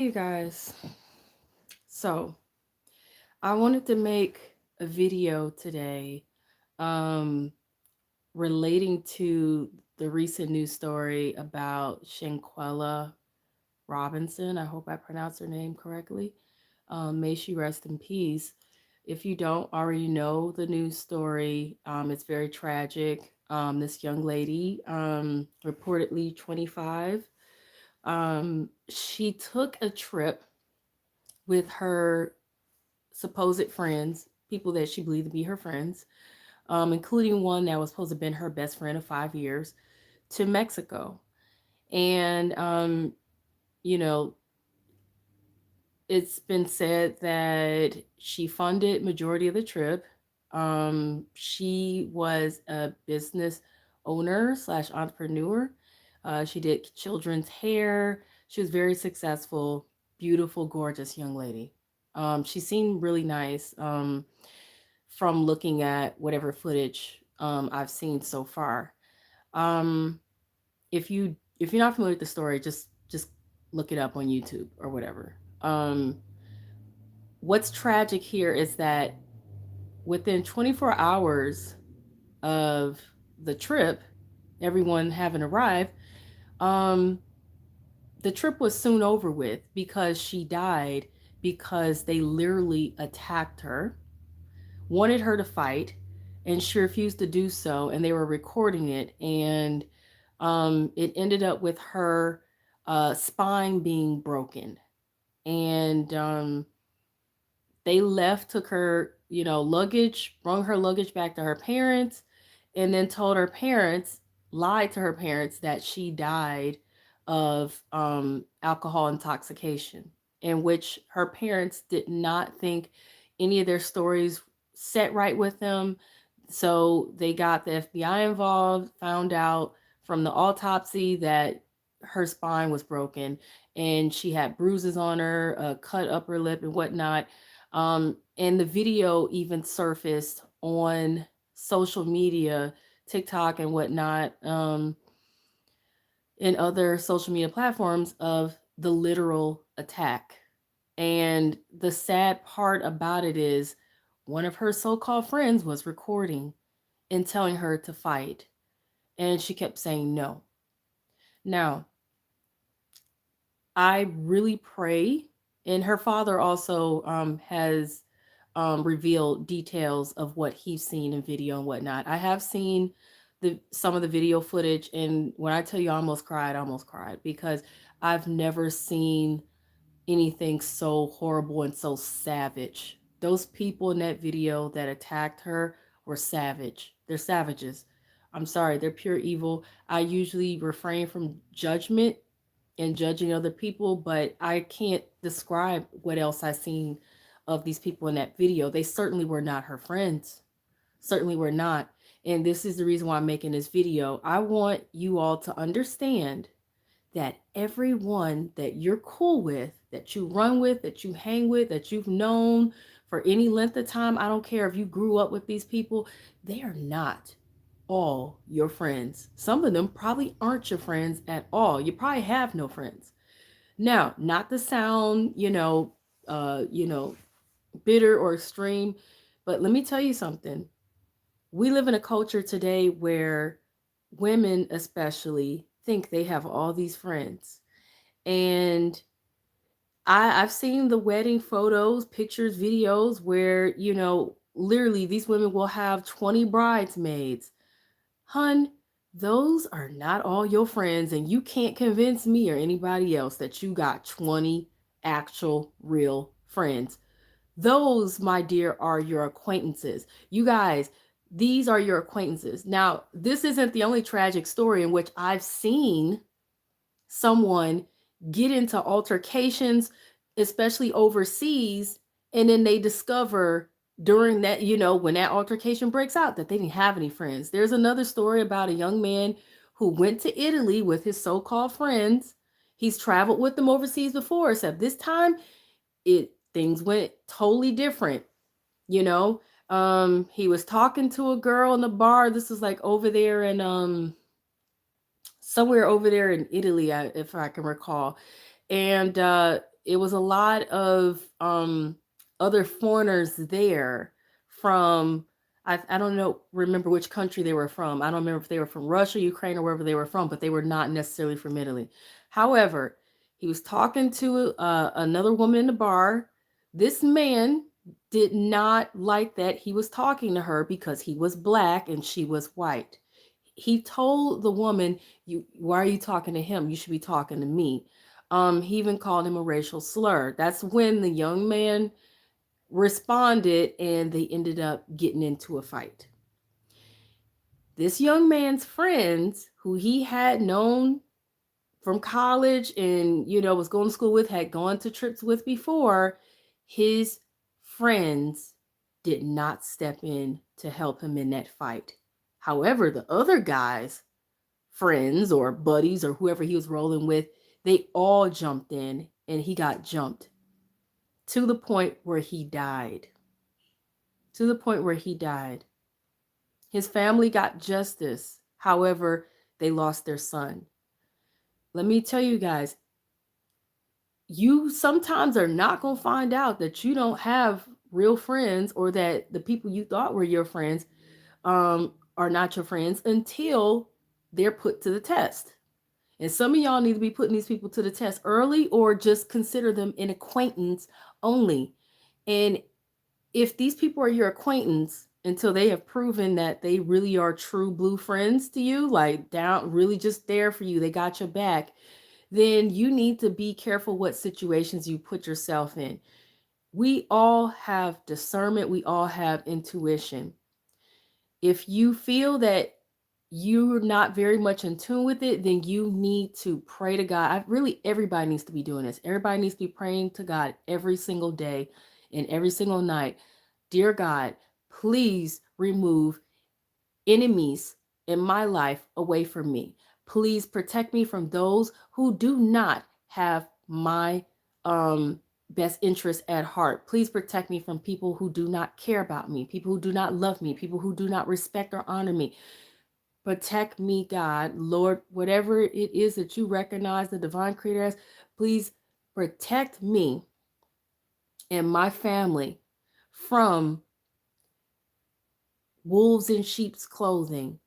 Hey you guys. So, I wanted to make a video today um relating to the recent news story about Shanquella Robinson. I hope I pronounced her name correctly. May she rest in peace. If you don't already know the news story, it's very tragic. This young lady, reportedly 25, she took a trip with her supposed friends, people that she believed to be her friends, including one that was supposed to have been her best friend of 5 years, to Mexico. And, you know, it's been said that she funded majority of the trip. She was a business owner slash entrepreneur. She did children's hair. She was very successful, beautiful, gorgeous young lady. She seemed really nice. From looking at whatever footage I've seen so far. Um, if you're not familiar with the story, just look it up on YouTube or whatever. What's tragic here is that within 24 hours of the trip, everyone having arrived, um, the trip was soon over with because she died because they literally attacked her, wanted her to fight, and she refused to do so. And they were recording it, and it ended up with her spine being broken. And they left, took her, luggage, brought her luggage back to her parents, and then told her parents, lied to her parents that she died of alcohol intoxication, in which her parents did not think any of their stories set right with them. So they got the FBI involved, found out from the autopsy that her spine was broken and she had bruises on her, a cut upper lip and whatnot. And the video even surfaced on social media, TikTok and whatnot, and other social media platforms of the literal attack. And the sad part about it is one of her so called friends was recording and telling her to fight. And she kept saying no. Now, I really pray, and her father also has revealed details of what he's seen in video and whatnot. I have seen some of the video footage, and when I tell you I almost cried because I've never seen anything so horrible and so savage. Those people in that video that attacked her were savage. They're savages. I'm sorry, they're pure evil. I usually refrain from judgment and judging other people, but I can't describe what else I seen of these people in that video. They certainly were not her friends. Certainly were not. And this is the reason why I'm making this video. I want you all to understand that everyone that you're cool with, that you run with, that you hang with, that you've known for any length of time, I don't care if you grew up with these people, they are not all your friends. Some of them probably aren't your friends at all. You probably have no friends. Now, not to sound, bitter or extreme, but let me tell you something. We live in a culture today where women especially think they have all these friends. And I've seen the wedding photos, pictures, videos where, literally these women will have 20 bridesmaids. Hun, those are not all your friends, and you can't convince me or anybody else that you got 20 actual real friends. Those, my dear, are your acquaintances. You guys, these are your acquaintances. Now, this isn't the only tragic story in which I've seen someone get into altercations, especially overseas, and then they discover during that, when that altercation breaks out, that they didn't have any friends. There's another story about a young man who went to Italy with his so-called friends. He's traveled with them overseas before, except this time things went totally different, you know. He was talking to a girl in the bar. This was like over there in somewhere over there in Italy, if I can recall. And it was a lot of other foreigners there from, I don't know, remember which country they were from. I don't remember if they were from Russia, Ukraine, or wherever they were from, but they were not necessarily from Italy. However, he was talking to another woman in the bar. This man did not like that he was talking to her because he was black and she was white. He told the woman, "You, why are you talking to him? You should be talking to me." He even called him a racial slur. That's when the young man responded and they ended up getting into a fight. This young man's friends, who he had known from college and, was going to school with, had gone to trips with before, his friends did not step in to help him in that fight. However, the other guys, friends or buddies or whoever he was rolling with, they all jumped in and he got jumped to the point where he died. To the point where he died. His family got justice. However, they lost their son. Let me tell you guys, you sometimes are not going to find out that you don't have real friends, or that the people you thought were your friends are not your friends, until they're put to the test. And some of y'all need to be putting these people to the test early, or just consider them an acquaintance only. And if these people are your acquaintance until they have proven that they really are true blue friends to you, like down, really just there for you, they got your back, then you need to be careful what situations you put yourself in. We all have discernment, we all have intuition. If you feel that you're not very much in tune with it, then you need to pray to God. Everybody needs to be doing this. Everybody needs to be praying to God every single day and every single night. Dear God, please remove enemies in my life away from me. Please protect me from those who do not have my best interest at heart. Please protect me from people who do not care about me, people who do not love me, people who do not respect or honor me. Protect me, God, Lord, whatever it is that you recognize the divine creator as, please protect me and my family from wolves in sheep's clothing,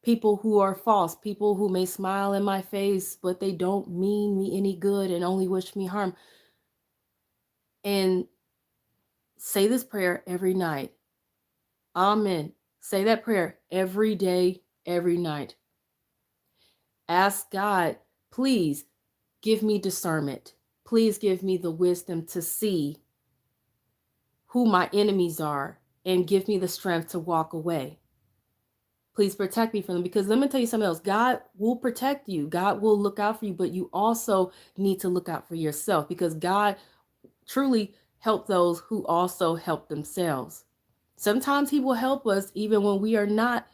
people who are false, people who may smile in my face, but they don't mean me any good and only wish me harm. And say this prayer every night. Amen. Say that prayer every day, every night. Ask God, please give me discernment. Please give me the wisdom to see who my enemies are and give me the strength to walk away. Please protect me from them, because let me tell you something else. God will protect you. God will look out for you, but you also need to look out for yourself, because God truly helps those who also help themselves. Sometimes he will help us even when we are not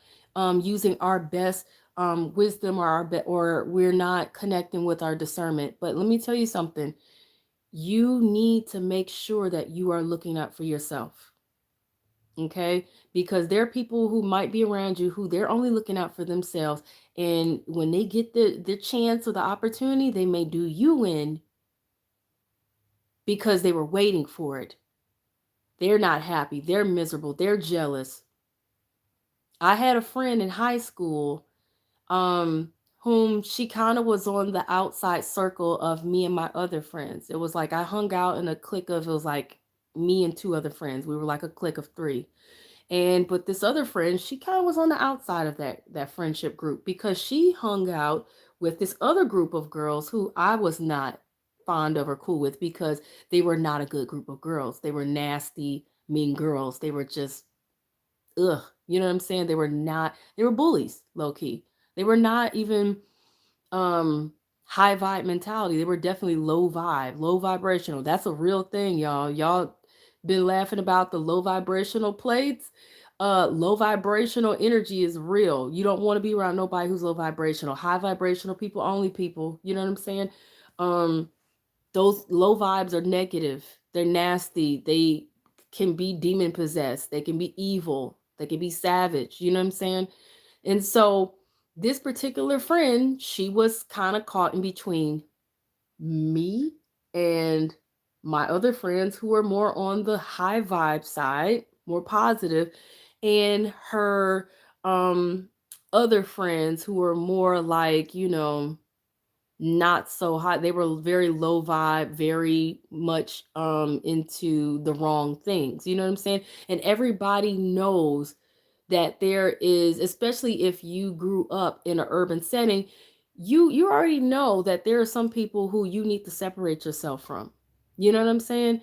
using our best wisdom, or we're not connecting with our discernment. But let me tell you something. You need to make sure that you are looking out for yourself. Okay, because there are people who might be around you who they're only looking out for themselves, and when they get the chance or the opportunity, they may do you in because they were waiting for it. They're not happy, they're miserable, they're jealous. I had a friend in high school whom she kind of was on the outside circle of me and my other friends. It was like I hung out in a clique of, it was like me and two other friends. We were like a clique of three. But this other friend, she kind of was on the outside of that friendship group, because she hung out with this other group of girls who I was not fond of or cool with, because they were not a good group of girls. They were nasty, mean girls. They were just, ugh, you know what I'm saying? They were bullies, low key. They were not even high vibe mentality. They were definitely low vibe, low vibrational. That's a real thing, y'all. Y'all been laughing about the low vibrational plates. Low vibrational energy is real. You don't want to be around nobody who's low vibrational. High vibrational people, only people, you know what I'm saying? um those low vibes are negative, they're nasty, they can be demon possessed, they can be evil, they can be savage, you know what I'm saying? And so this particular friend, she was kind of caught in between me And my other friends who are more on the high vibe side, more positive, and her other friends who were more like, not so high. They were very low vibe, very much into the wrong things. You know what I'm saying? And everybody knows that there is, especially if you grew up in an urban setting, you already know that there are some people who you need to separate yourself from. You know what I'm saying?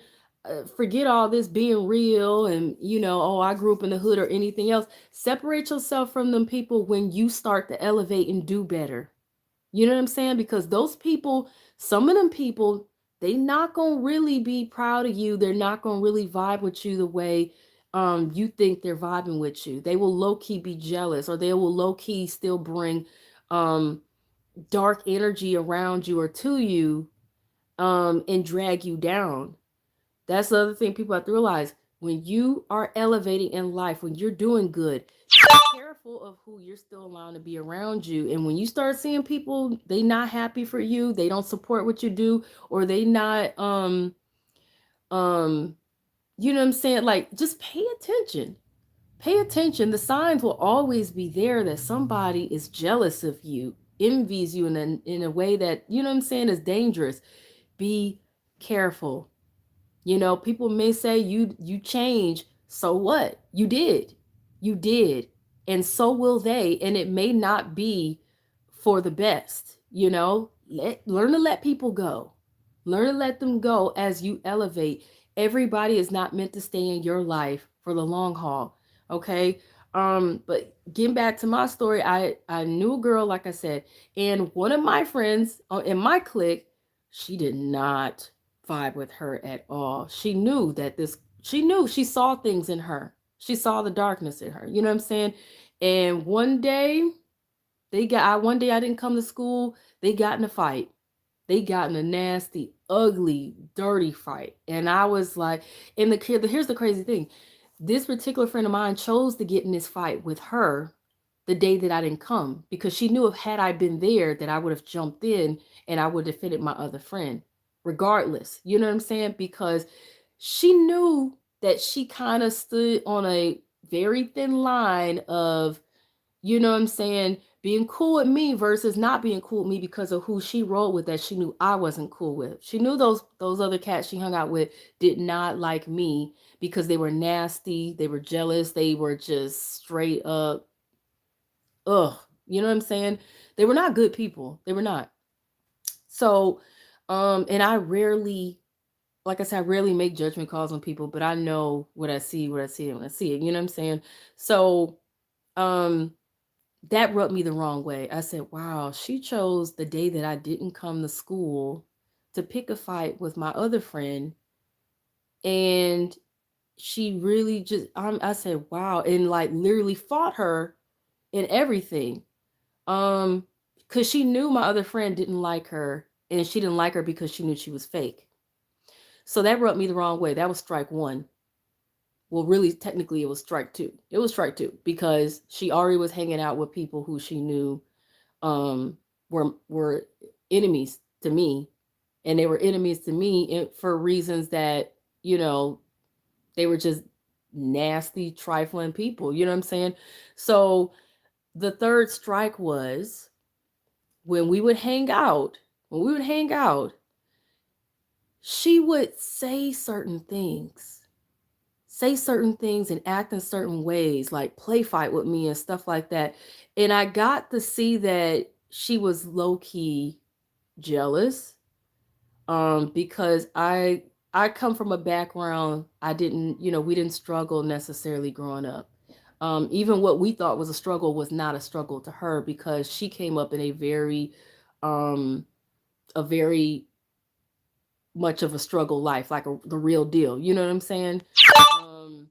Forget all this being real and, oh, I grew up in the hood or anything else. Separate yourself from them people when you start to elevate and do better. You know what I'm saying? Because those people, some of them people, they not gonna really be proud of you. They're not gonna really vibe with you the way you think they're vibing with you. They will low key be jealous, or they will low key still bring um dark energy around you or to you and drag you down. That's the other thing people have to realize. When you are elevating in life, when you're doing good, be careful of who you're still allowing to be around you. And when you start seeing people, they not happy for you, they don't support what you do, or they not um you know what I'm saying? Like, just pay attention. Pay attention. The signs will always be there that somebody is jealous of you, envies you in a way that, you know what I'm saying, is dangerous. Be careful. People may say you change. So what? You did. You did. And so will they. And it may not be for the best. Learn to let people go. Learn to let them go as you elevate. Everybody is not meant to stay in your life for the long haul. Okay? But getting back to my story, I knew a girl, like I said, and one of my friends in my clique, she did not vibe with her at all. She saw things in her. She saw the darkness in her. You know what I'm saying? And one day I didn't come to school. They got in a fight. They got in a nasty, ugly, dirty fight. And I was like, and here's the crazy thing. This particular friend of mine chose to get in this fight with her the day that I didn't come, because she knew if had I been there that I would have jumped in and I would have defended my other friend regardless. You know what I'm saying? Because she knew that she kind of stood on a very thin line of, you know what I'm saying, being cool with me versus not being cool with me because of who she rolled with that she knew I wasn't cool with. She knew those other cats she hung out with did not like me because they were nasty, they were jealous, they were just straight up ugh, you know what I'm saying? They were not good people. They were not. So and I rarely, like I said, I rarely make judgment calls on people, but I know what I see, when I see it, you know what I'm saying? So um that rubbed me the wrong way. I said, wow, she chose the day that I didn't come to school to pick a fight with my other friend. And she really just, I said, wow. And like literally fought her in everything. Um, because she knew my other friend didn't like her, and she didn't like her because she knew she was fake. So that rubbed me the wrong way. That was strike one. Well, really, technically, it was strike two. It was strike two because she already was hanging out with people who she knew um were enemies to me, and they were enemies to me for reasons that, you know they were just nasty, trifling people. You know what I'm saying? So the third strike was when we would hang out. When we would hang out, she would say certain things and act in certain ways, like play fight with me and stuff like that. And I got to see that she was low key jealous, because I come from a background, I didn't, we didn't struggle necessarily growing up. Even what we thought was a struggle was not a struggle to her, because she came up in um a very much of a struggle life, like the real deal. You know what I'm saying? Um,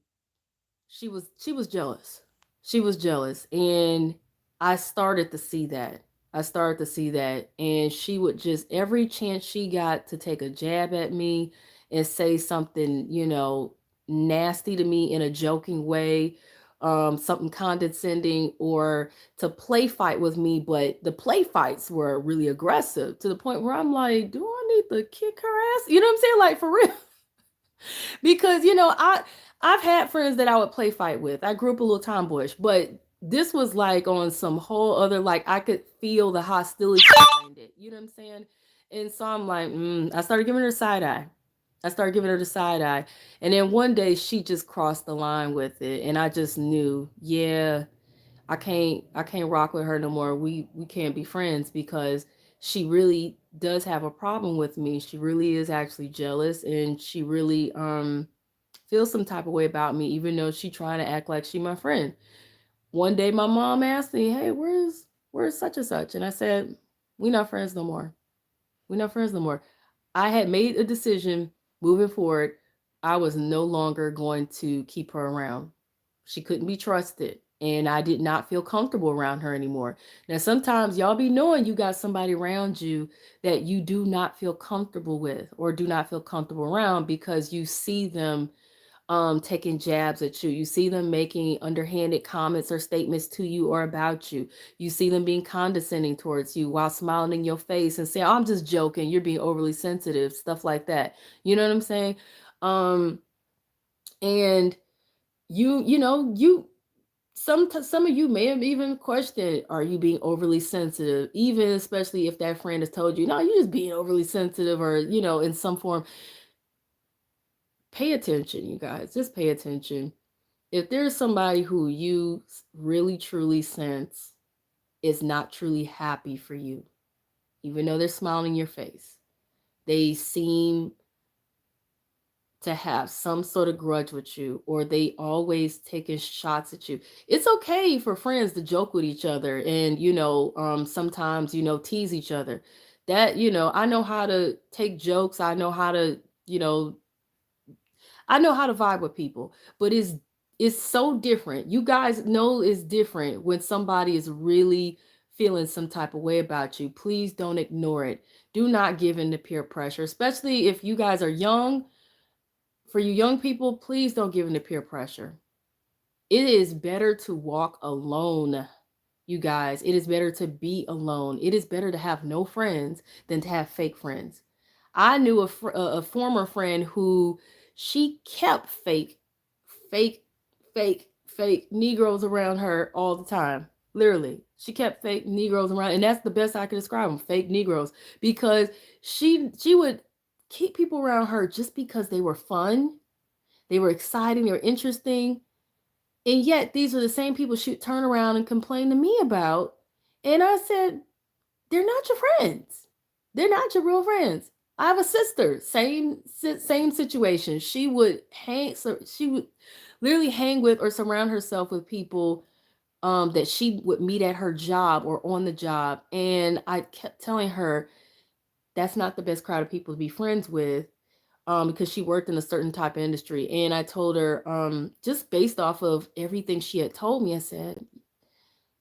she was jealous. She was jealous, and I started to see that. I started to see that, and she would just, every chance she got to take a jab at me and say something, nasty to me in a joking way, something condescending, or to play fight with me. But the play fights were really aggressive to the point where I'm like, do I need to kick her ass. You know what I'm saying? Like for real. Because I've had friends that I would play fight with. I grew up a little tomboyish, but this was like on some whole other, like I could feel the hostility behind it. You know what I'm saying? And so I'm like, I started giving her side eye. I started giving her the side eye. And then one day she just crossed the line with it. And I just knew, yeah, I can't rock with her no more. We can't be friends because she really does have a problem with me. She really is actually jealous, and she really feels some type of way about me, even though she trying to act like she my friend. One day my mom asked me, "Hey, where's such and such?" And I said, "We not friends no more. We not friends no more." I had made a decision moving forward. I was no longer going to keep her around. She couldn't be trusted. And I did not feel comfortable around her anymore. Now, sometimes y'all be knowing you got somebody around you that you do not feel comfortable with or do not feel comfortable around because you see them taking jabs at you. You see them making underhanded comments or statements to you or about you. You see them being condescending towards you while smiling in your face and saying, "Oh, I'm just joking. You're being overly sensitive," stuff like that. You know what I'm saying? Um, and you some of you may have even questioned, are you being overly sensitive? Even especially if that friend has told you, no, you're just being overly sensitive, or in some form. Pay attention, you guys. Just pay attention. If there's somebody who you really truly sense is not truly happy for you, even though they're smiling in your face, they seem to have some sort of grudge with you, or they always taking shots at you. It's okay for friends to joke with each other and sometimes tease each other. That I know how to take jokes. You know I know how to vibe with people, but it's so different. You guys know it's different when somebody is really feeling some type of way about you. Please don't ignore it. Do not give in to peer pressure, especially if you guys are young. For you young people, please don't give in to peer pressure. It is better to walk alone, you guys. It is better to be alone. It is better to have no friends than to have fake friends. I knew a former friend who she kept fake, fake Negroes around her all the time. Literally, she kept fake Negroes around, and that's the best I could describe them, fake Negroes, because she would keep people around her just because they were fun, they were exciting, they were interesting, and yet these are the same people she'd turn around and complain to me about. And I said, they're not your friends. They're not your real friends. I have a sister, same situation. She would literally hang with or surround herself with people that she would meet at her job or on the job. And I kept telling her that's not the best crowd of people to be friends with, because she worked in a certain type of industry. And I told her, just based off of everything she had told me, I said,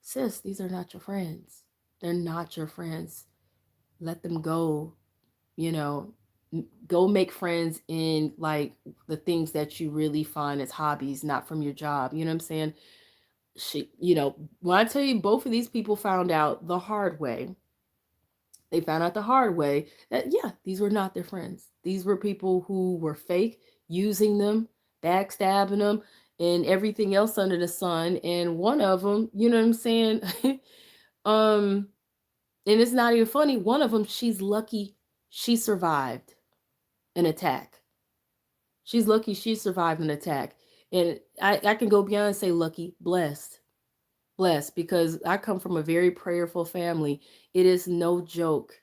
sis, these are not your friends. They're not your friends. Let them go. You know, go make friends in like the things that you really find as hobbies, not from your job. You know what I'm saying? When I tell you, both of these people found out the hard way. They found out the hard way that, yeah, these were not their friends. These were people who were fake, using them, backstabbing them, and everything else under the sun. And one of them, you know what I'm saying? um, and it's not even funny. One of them, she's lucky she survived an attack. She's lucky she survived an attack. And I can go beyond and say lucky, blessed. Blessed, because I come from a very prayerful family. It is no joke.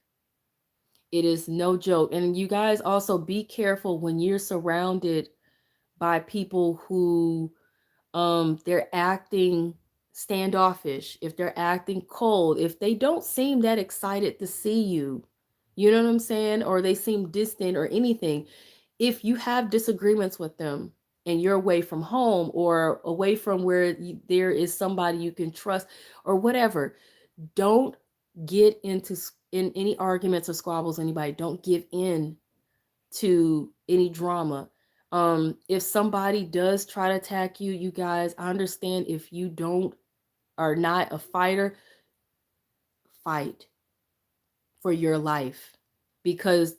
It is no joke. And you guys also be careful when you're surrounded by people who they're acting standoffish, if they're acting cold, if they don't seem that excited to see you. You know what I'm saying? Or they seem distant or anything. If you have disagreements with them and you're away from home or away from where there is somebody you can trust or whatever, don't get in any arguments or squabbles with anybody. Don't give in to any drama. If somebody does try to attack you, you guys, I understand if you are not a fighter, fight for your life, because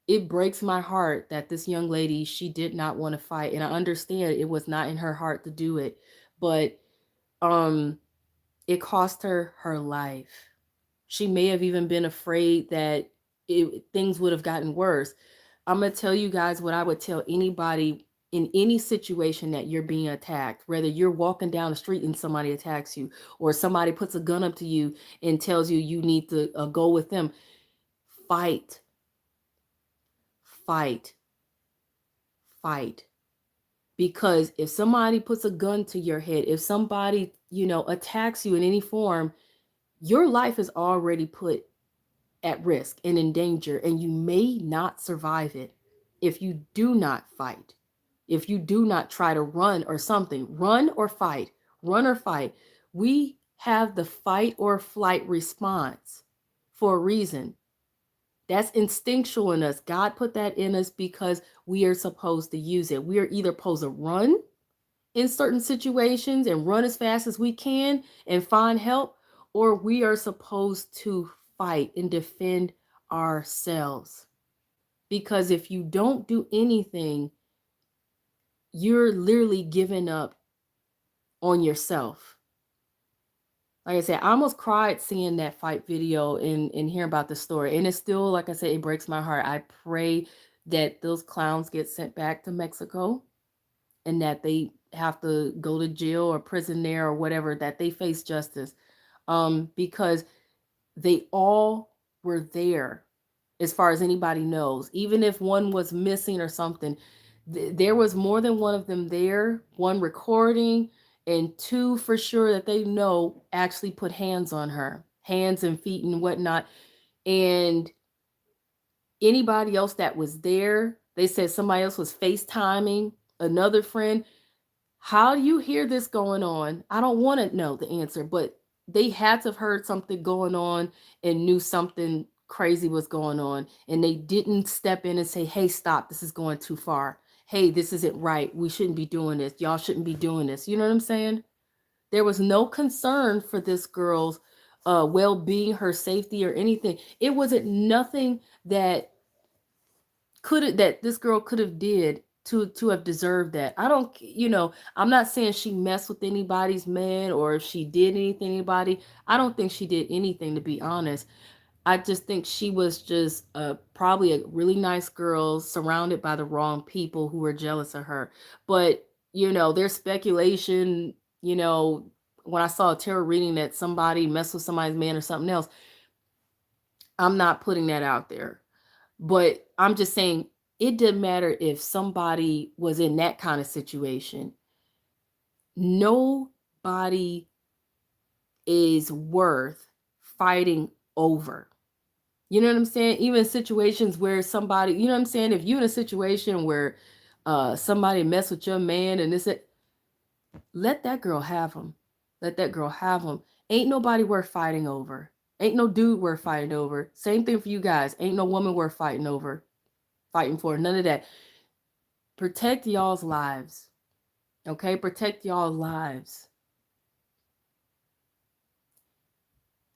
it breaks my heart that this young lady, she did not want to fight, and I understand it was not in her heart to do it, but um it cost her her life. She may have even been afraid that things would have gotten worse. I'm going to tell you guys what I would tell anybody in any situation that you're being attacked, whether you're walking down the street and somebody attacks you, or somebody puts a gun up to you and tells you you need to go with them. Fight, fight, fight. Because if somebody puts a gun to your head, if somebody, attacks you in any form, your life is already put at risk and in danger, and you may not survive it if you do not fight. If you do not try to run or something, run or fight, run or fight. We have the fight or flight response for a reason. That's instinctual in us. God put that in us because we are supposed to use it. We are either supposed to run in certain situations and run as fast as we can and find help, or we are supposed to fight and defend ourselves. Because if you don't do anything, you're literally giving up on yourself. Like I said, I almost cried seeing that fight video and hearing about the story. And it's still, like I said, it breaks my heart. I pray that those clowns get sent back to Mexico and that they have to go to jail or prison there or whatever, that they face justice. Because they all were there, as far as anybody knows. Even if one was missing or something, there was more than one of them there, one recording, and two for sure that they know actually put hands on her, hands and feet and whatnot. And anybody else that was there, they said somebody else was FaceTiming another friend. How do you hear this going on? I don't want to know the answer, but they had to have heard something going on and knew something crazy was going on. And they didn't step in and say, hey, stop, this is going too far. Hey, this isn't right. We shouldn't be doing this. Y'all shouldn't be doing this. You know what I'm saying? There was no concern for this girl's well-being, her safety, or anything. It wasn't nothing that that this girl could have did to have deserved that. I don't, I'm not saying she messed with anybody's man or if she did anything to anybody. I don't think she did anything, to be honest. I just think she was just probably a really nice girl surrounded by the wrong people who were jealous of her. But there's speculation. When I saw a tarot reading that somebody messed with somebody's man or something else, I'm not putting that out there. But I'm just saying, it didn't matter if somebody was in that kind of situation. Nobody is worth fighting over. You know what I'm saying? Even situations where somebody, you know what I'm saying? If you're in a situation where somebody mess with your man and let that girl have him. Let that girl have him. Ain't nobody worth fighting over. Ain't no dude worth fighting over. Same thing for you guys. Ain't no woman worth fighting over. Fighting for none of that. Protect y'all's lives. Okay? Protect y'all's lives.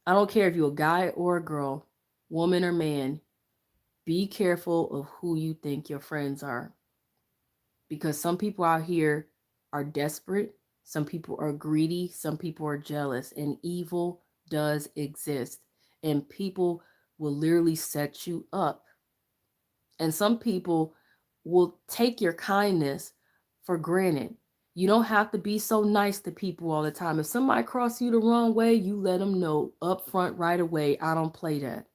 I don't care if you're a guy or a girl, woman or man. Be careful of who you think your friends are. Because some people out here are desperate. Some people are greedy. Some people are jealous. And evil does exist. And people will literally set you up. And some people will take your kindness for granted. You don't have to be so nice to people all the time. If somebody crosses you the wrong way, you let them know up front right away. I don't play that.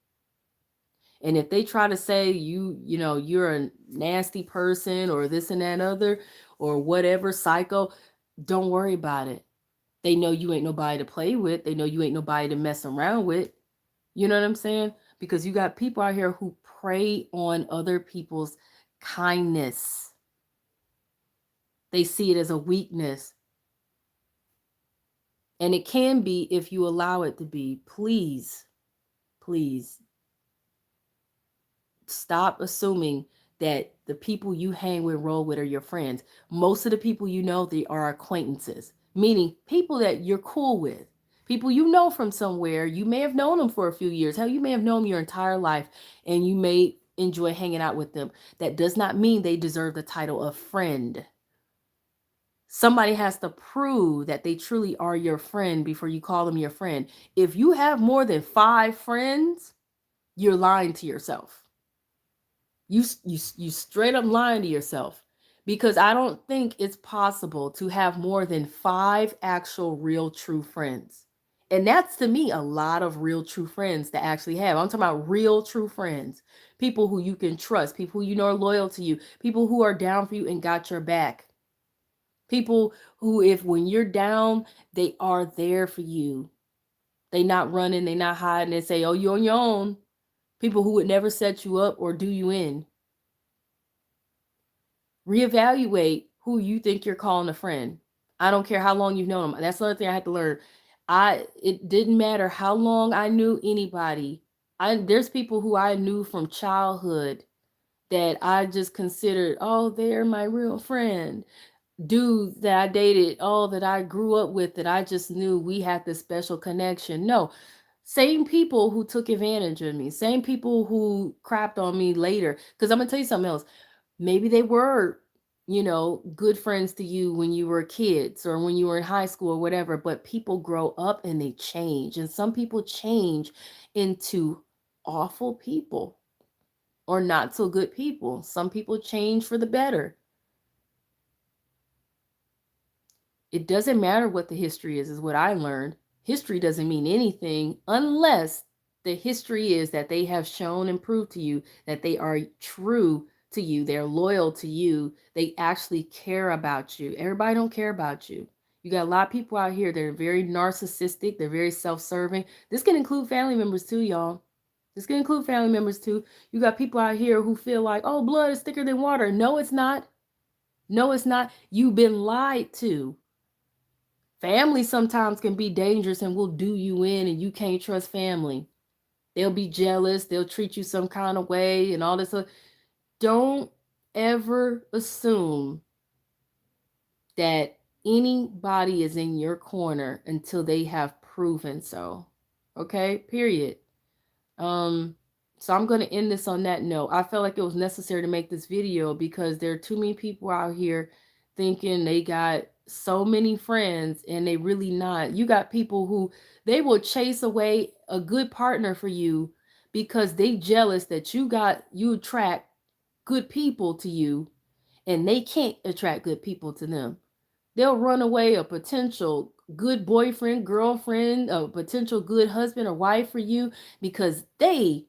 And if they try to say you're a nasty person or this and that other or whatever, psycho, don't worry about it. They know you ain't nobody to play with. They know you ain't nobody to mess around with. You know what I'm saying? Because you got people out here who prey on other people's kindness. They see it as a weakness. And it can be if you allow it to be. Please, please stop assuming that the people you hang with, roll with, are your friends. Most of the people they are acquaintances, meaning people that you're cool with. People you know from somewhere. You may have known them for a few years. Hell, you may have known them your entire life, and you may enjoy hanging out with them. That does not mean they deserve the title of friend. Somebody has to prove that they truly are your friend before you call them your friend. If you have more than 5 friends, you're lying to yourself. You straight up lying to yourself, because I don't think it's possible to have more than 5 actual real true friends. And that's, to me, a lot of real true friends to actually have. I'm talking about real true friends, people who you can trust, people who you know are loyal to you, people who are down for you and got your back. People who, if when you're down, they are there for you. They not running, they not hiding and say, oh, you're on your own. People who would never set you up or do you in. Reevaluate who you think you're calling a friend. I don't care how long you've known them. That's another thing I had to learn. It didn't matter how long I knew anybody. There's people who I knew from childhood that I just considered, oh, they're my real friend. Dudes that I dated, oh, that I grew up with, that I just knew we had this special connection. No, same people who took advantage of me, same people who crapped on me later. Because I'm gonna tell you something else. Maybe they were, good friends to you when you were kids or when you were in high school or whatever, but people grow up and they change. And some people change into awful people or not so good people. Some people change for the better. It doesn't matter what the history is what I learned. History doesn't mean anything unless the history is that they have shown and proved to you that they are true to you, they're loyal to you, they actually care about you. Everybody don't care about you. You got a lot of people out here that are very narcissistic, they're very self-serving. This can include family members too, y'all. This can include family members too. You got people out here who feel like, oh, blood is thicker than water. No, it's not. No, it's not. You've been lied to. Family sometimes can be dangerous and will do you in, and you can't trust family. They'll be jealous, they'll treat you some kind of way and all this. Don't ever assume that anybody is in your corner until they have proven so. Okay? Period. So I'm going to end this on that note. I felt like it was necessary to make this video because there are too many people out here thinking they got so many friends and they really not. You got people who they will chase away a good partner for you because they jealous that you attract good people to you and they can't attract good people to them. They'll run away a potential good boyfriend, girlfriend, a potential good husband or wife for you because they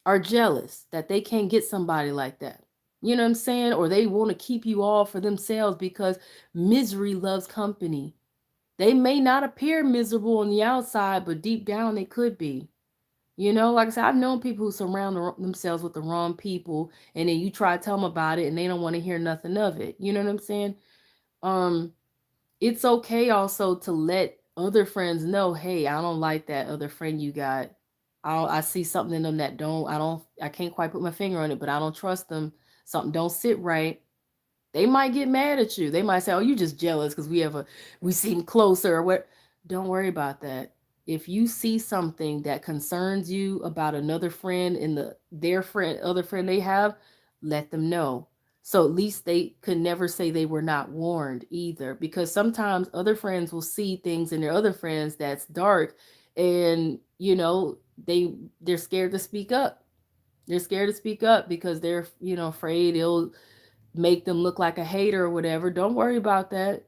are jealous that they can't get somebody like that. You know what I'm saying? Or they want to keep you all for themselves because misery loves company. They may not appear miserable on the outside, but deep down they could be. Like I said, I've known people who surround themselves with the wrong people, and then you try to tell them about it, and they don't want to hear nothing of it. You know what I'm saying? It's okay also to let other friends know, hey, I don't like that other friend you got. I see something in them that I can't quite put my finger on it, but I don't trust them. Something don't sit right. They might get mad at you. They might say, oh, you just jealous because we seem closer or what. Don't worry about that. If you see something that concerns you about another friend and other friend they have, let them know. So at least they could never say they were not warned either, because sometimes other friends will see things in their other friends that's dark, and they're scared to speak up. They're scared to speak up because they're afraid it'll make them look like a hater or whatever. Don't worry about that,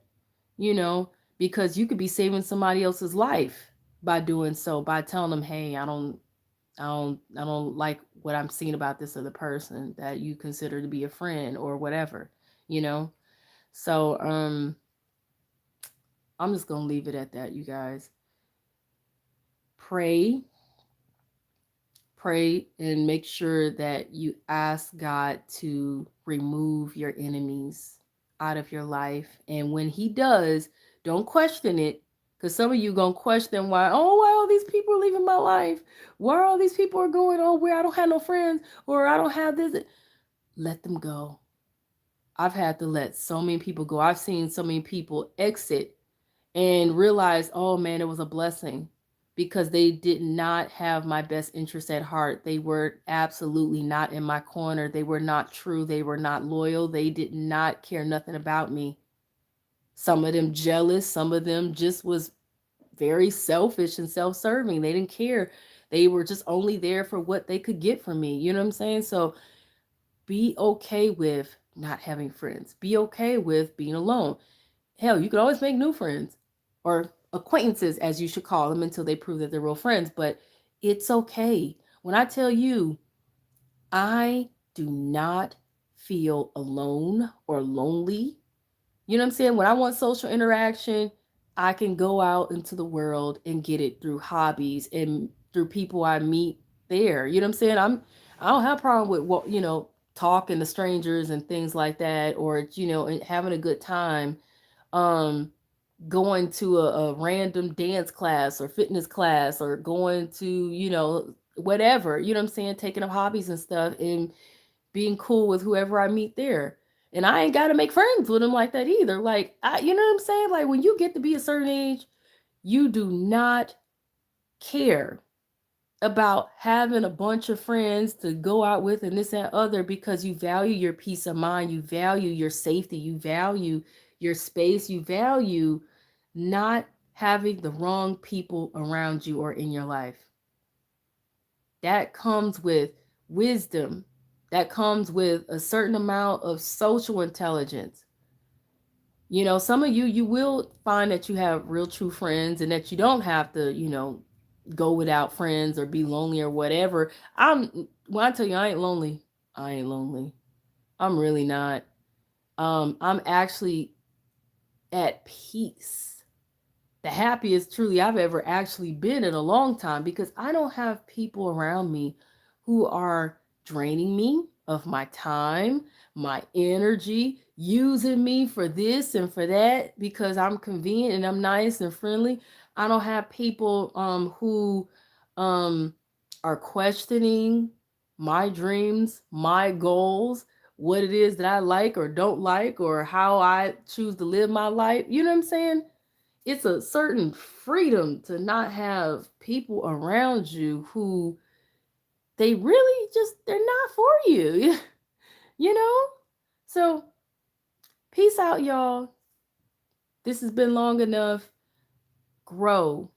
you know, because you could be saving somebody else's life by doing so, by telling them, hey, I don't like what I'm seeing about this other person that you consider to be a friend or whatever, you know. So I'm just gonna leave it at that, you guys. Pray and make sure that you ask God to remove your enemies out of your life. And when he does, don't question it. Because some of you going to question why all these people are leaving my life. Where all these people are going, where I don't have no friends, or I don't have this. Let them go. I've had to let so many people go. I've seen so many people exit and realize, oh man, it was a blessing. because they did not have my best interest at heart. They were absolutely not in my corner. They were not true. They were not loyal. They did not care nothing about me. Some of them jealous, some of them just was very selfish and self-serving. They didn't care. They were just only there for what they could get from me. You know what I'm saying? So be okay with not having friends. Be okay with being alone. Hell, you could always make new friends or acquaintances, as you should call them, until they prove that they're real friends. But it's okay. When I tell you, I do not feel alone or lonely. You know what I'm saying? When I want social interaction, I can go out into the world and get it through hobbies and through people I meet there. You know what I'm saying? I don't have a problem with what, talking to strangers and things like that, or and having a good time. Um Going to a random dance class or fitness class, or going to, whatever, you know what I'm saying, taking up hobbies and stuff, and being cool with whoever I meet there. And I ain't got to make friends with them like that either. Like, you know what I'm saying? Like, when you get to be a certain age, you do not care about having a bunch of friends to go out with and this and other, because you value your peace of mind, you value your safety, you value your space, you value not having the wrong people around you or in your life. That comes with wisdom. That comes with a certain amount of social intelligence. Some of you will find that you have real true friends and that you don't have to, go without friends or be lonely or whatever. When I tell you I ain't lonely, I ain't lonely. I'm really not. I'm actually at peace, the happiest truly I've ever actually been in a long time, because I don't have people around me who are draining me of my time, my energy, using me for this and for that because I'm convenient and I'm nice and friendly. I don't have people who um are questioning my dreams, my goals, what it is that I like or don't like, or how I choose to live my life. You know what I'm saying? It's a certain freedom to not have people around you who they really just, they're not for you. you know so peace out, y'all. This has been long enough. Grow,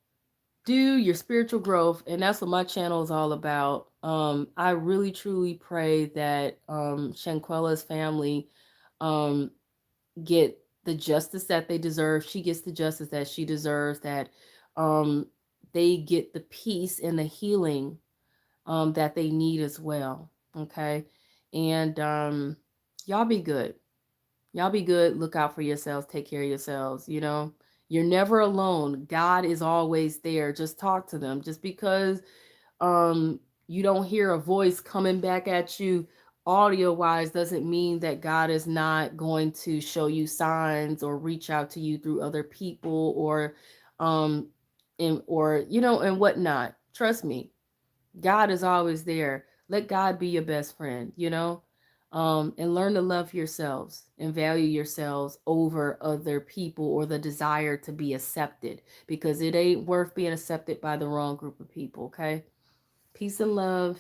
do your spiritual growth, and that's what my channel is all about. I really truly pray that Shanquella's family um get the justice that they deserve. She gets the justice that she deserves, that um they get the peace and the healing that they need as well. Okay. And y'all be good. Y'all be good. Look out for yourselves. Take care of yourselves. You're never alone. God is always there. Just talk to them. Just because you don't hear a voice coming back at you audio wise doesn't mean that God is not going to show you signs or reach out to you through other people, or um and whatnot. Trust me, God is always there. Let God be your best friend, and learn to love yourselves and value yourselves over other people or the desire to be accepted, because it ain't worth being accepted by the wrong group of people. Okay. Peace and love.